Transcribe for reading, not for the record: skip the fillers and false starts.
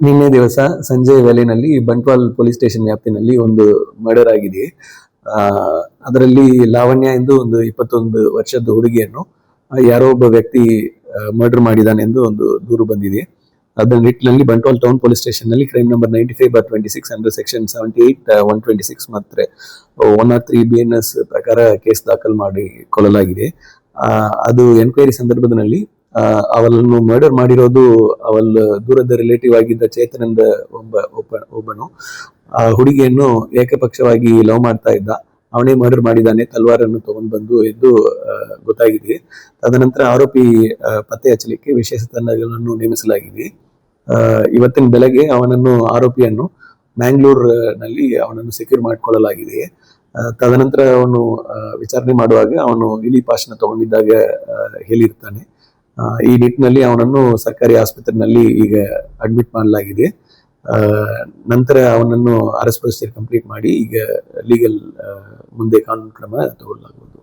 ನಿನ್ನೆ ದಿವಸ ಸಂಜೆ ವೇಳೆನಲ್ಲಿ ಬಂಟ್ವಾಲ್ ಪೊಲೀಸ್ ಸ್ಟೇಷನ್ ವ್ಯಾಪ್ತಿನಲ್ಲಿ ಒಂದು ಮರ್ಡರ್ ಆಗಿದೆ. ಅದರಲ್ಲಿ ಲಾವಣ್ಯ ಎಂದು ಒಂದು 21 ವರ್ಷದ ಹುಡುಗಿಯನ್ನು ಯಾರೋ ಒಬ್ಬ ವ್ಯಕ್ತಿ ಮರ್ಡರ್ ಮಾಡಿದಾನೆಂದು ಒಂದು ದೂರು ಬಂದಿದೆ. ಅದರ ನಿಟ್ಟಿನಲ್ಲಿ ಬಂಟ್ವಾಲ್ ಟೌನ್ ಪೊಲೀಸ್ ಸ್ಟೇಷನ್ ನಲ್ಲಿ ಕ್ರೈಮ್ ನಂಬರ್ 95/26 ಅಂಡರ್ ಸೆಕ್ಷನ್ 78 126 ಮತ್ತೆ 103 BNS ಪ್ರಕಾರ ಕೇಸ್ ದಾಖಲು ಮಾಡಿಕೊಳ್ಳಲಾಗಿದೆ. ಅದು ಎನ್ಕ್ವೈರಿ ಸಂದರ್ಭದಲ್ಲಿ ಅವಳನ್ನು ಮರ್ಡರ್ ಮಾಡಿರೋದು ಅವಳ ದೂರದ ರಿಲೇಟಿವ್ ಆಗಿದ್ದ ಚೇತನ್ ಎಂದ ಒಬ್ಬನು ಆ ಹುಡುಗಿಯನ್ನು ಏಕಪಕ್ಷವಾಗಿ ಲವ್ ಮಾಡ್ತಾ ಇದ್ದ. ಅವನೇ ಮರ್ಡರ್ ಮಾಡಿದ್ದಾನೆ, ತಲ್ವಾರನ್ನು ತಗೊಂಡು ಬಂದು ಎಂದು ಗೊತ್ತಾಗಿದೆ. ತದನಂತರ ಆರೋಪಿ ಪತ್ತೆ ಹಚ್ಚಲಿಕ್ಕೆ ವಿಶೇಷ ತಂಡಗಳನ್ನು ನೇಮಿಸಲಾಗಿದೆ. ಇವತ್ತಿನ ಬೆಳಗ್ಗೆ ಆರೋಪಿಯನ್ನು ಮ್ಯಾಂಗ್ಳೂರ್ ನಲ್ಲಿ ಅವನನ್ನು ಸೆಕ್ಯೂರ್ ಮಾಡಿಕೊಳ್ಳಲಾಗಿದೆ. ತದನಂತರ ಅವನು ವಿಚಾರಣೆ ಮಾಡುವಾಗ ಅವನು ಇಲಿ ಪಾಶನ ತಗೊಂಡಿದ್ದಾಗ ಹೇಳಿರ್ತಾನೆ. ಈ ನಿಟ್ಟಿನಲ್ಲಿ ಅವನನ್ನು ಸರ್ಕಾರಿ ಆಸ್ಪತ್ರೆಯಲ್ಲಿ ಈಗ ಅಡ್ಮಿಟ್ ಮಾಡಲಾಗಿದೆ. ನಂತರ ಅವನನ್ನು ಅರೆಸ್ಟ್ ಪ್ರೊಸೀಜರ್ ಕಂಪ್ಲೀಟ್ ಮಾಡಿ ಈಗ ಲೀಗಲ್ ಮುಂದೆ ಕಾನೂನು ಕ್ರಮ ತಗೊಳ್ಳಲಾಗುವುದು.